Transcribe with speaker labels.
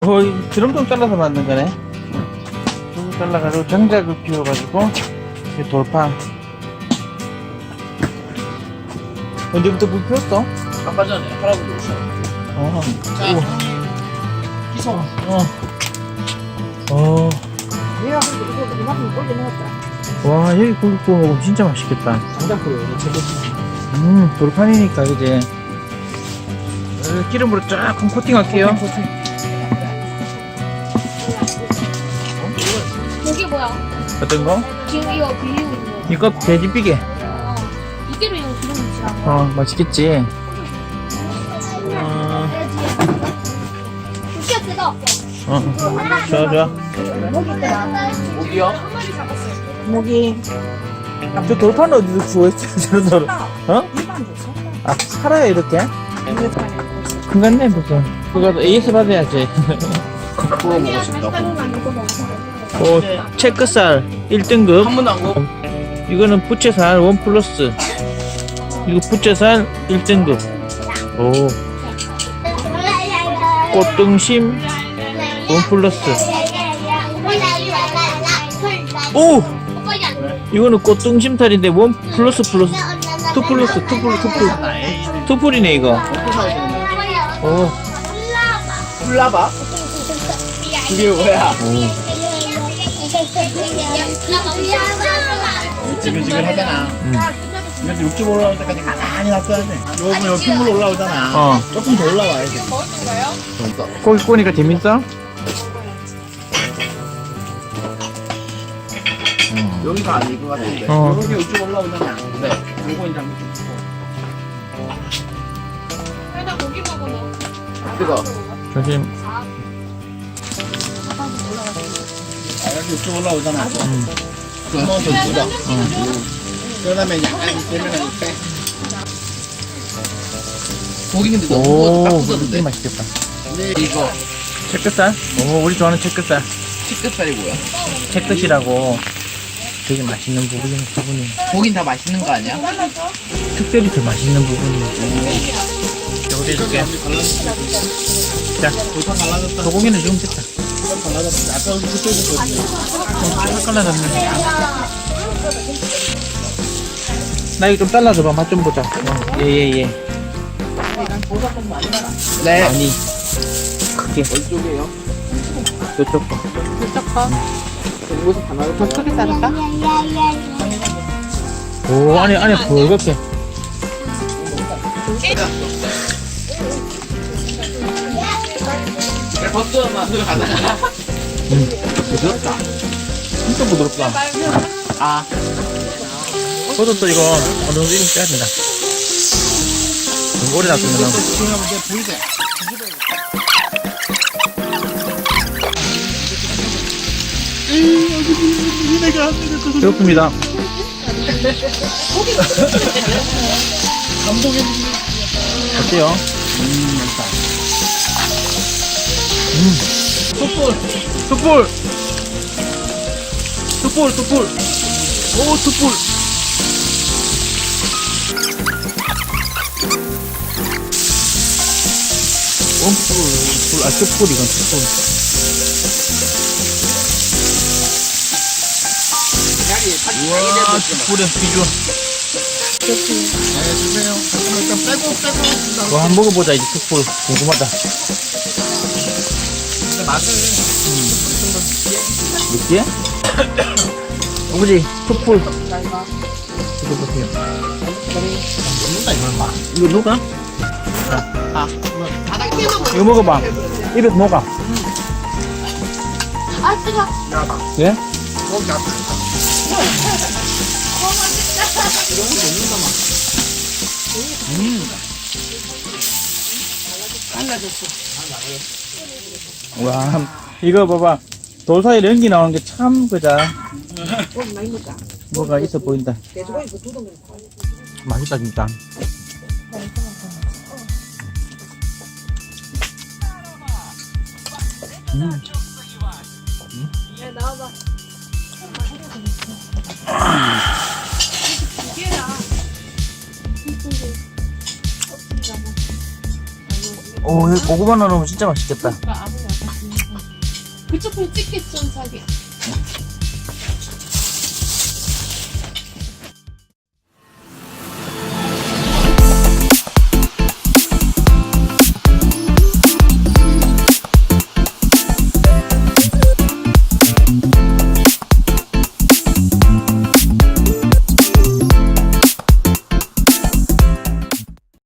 Speaker 1: 드럼통 잘라서 만든 거네. 드럼 잘라가지고 장작을 피워가지고 이 돌판. 언제부터 불 피웠어?
Speaker 2: 아까 전에 할아버지 오셨어. 자,
Speaker 1: 우와.
Speaker 2: 기성.
Speaker 3: 내가 그래도 이거 이만큼 꼴게 넣었다.
Speaker 1: 와, 여기 고기 구워 먹으면 진짜 맛있겠다.
Speaker 2: 장작불로 최고.
Speaker 1: 돌판이니까, 이제. 기름으로 조금 코팅할게요.
Speaker 4: 고기 뭐야?
Speaker 1: 어떤 거?
Speaker 4: 지금 이거 빌리고 있는 거.
Speaker 1: 이거 돼지비계.
Speaker 4: 이대로 이거 기름 묻히라고.
Speaker 1: 맛있겠지.
Speaker 4: 고기가 뜯어.
Speaker 1: 좋아, 좋아.
Speaker 2: 고기요?
Speaker 4: 한 마리 잡았어요.
Speaker 3: 목이
Speaker 1: 저 돌판 어디서 구했어? 저런 돌. 어?
Speaker 3: 일반 줬어?
Speaker 1: 아, 살아요, 이렇게?
Speaker 3: 이거 파네.
Speaker 1: 큰 건데, 무슨. 그거 AS 받아야지.
Speaker 2: 구워 먹으신다고.
Speaker 1: 체크살 1등급.
Speaker 2: 한 번도 안 구워.
Speaker 1: 이거는 부채살 원 플러스. 이거 부채살 1등급. 오. 꽃등심 원 플러스. 오! 이거는 꽃등심살인데 원 플러스 플러스. 투 플러스, 투플이네, 이거. 오.
Speaker 2: 훌라바? 그게 뭐야? 지글지글 하잖아. 그래서 육즙 올라올 때까지 가만히 놔둬야 돼. 요거 여기 핏물 올라오잖아. 조금 더 올라와야지.
Speaker 1: 고기 구우니까 재밌어?
Speaker 2: 여기가 아닐 것 같은데. 이렇게 육즙 올라오잖아. 네. 요거 이제 한번 좀
Speaker 4: 일단 고기 먹어 너.
Speaker 2: 뜨거.
Speaker 1: 조심.
Speaker 2: 이렇게 육즙 올라오잖아. 한번 더 묻어. 그러다음에 이제 되면은 이렇게. 고기 근데 너무
Speaker 1: 오,
Speaker 2: 딱
Speaker 1: 되게
Speaker 2: 부서졌는데.
Speaker 1: 맛있겠다.
Speaker 2: 근데 이거
Speaker 1: 채끝살? 오, 우리 좋아하는 채끝살.
Speaker 2: 치끝살이 뭐야?
Speaker 1: 채끝이라고 되게 맛있는 부분이.
Speaker 2: 고긴 다 맛있는 거 아니야?
Speaker 1: 특별히 더 맛있는 부분이. 이거 해줄게. 자,
Speaker 2: 돌판 갈라졌다.
Speaker 1: 소고기는 지금 됐다.
Speaker 2: 갈라졌다. 아까 그쪽에서
Speaker 1: 깔라졌네. 나 이거 좀 잘라줘봐. 맛 좀 보자. 예.
Speaker 2: 네.
Speaker 1: 아니, 크게.
Speaker 2: 이쪽이에요.
Speaker 1: 저쪽 거.
Speaker 3: 이쪽 거. 더 크게 자를까?
Speaker 1: 오, 안에 붉게.
Speaker 2: 버터 만들어 가자. 부드럽다.
Speaker 1: 진짜 부드럽다.
Speaker 2: 아,
Speaker 1: 버섯도 이거 어느 정도 이름 빼야 된다. 너무 오래 놔두면
Speaker 2: 지금 이제 보이세.
Speaker 1: 배고픕니다.
Speaker 2: 감독의
Speaker 1: 어때요?
Speaker 2: 맛있다.
Speaker 1: 숯불. 오, 숯불. 숯불, 이건 숯불. 우와, 숯불의 비주얼.
Speaker 2: 네, 주세요. 잠깐만, 일단 빼고.
Speaker 1: 와, 한번 먹어보자, 이제 숯불. 궁금하다.
Speaker 2: 근데 맛을.
Speaker 1: 느끼해? 아버지, 숯불. 이거 보세요.
Speaker 2: 먹는다, 이걸 막.
Speaker 1: 이거 녹아?
Speaker 2: 바닥에 띄워.
Speaker 1: 이거 먹어봐. 입에서 녹아.
Speaker 4: 아 뜨거.
Speaker 1: 예?
Speaker 2: 거기 잡.
Speaker 1: 와, 이거 봐봐. 돌 사이에 연기 나오는 게 참, 그자.
Speaker 3: 많이 먹자.
Speaker 1: 뭐가 있어 보인다.
Speaker 3: 돼지고기 그 두덩이.
Speaker 1: 맛있다, 진짜.
Speaker 4: 야 나와봐.
Speaker 1: 오, 이거 고구마 넣으면 진짜 맛있겠다.
Speaker 4: 그쪽 편 찍겠죠 자기.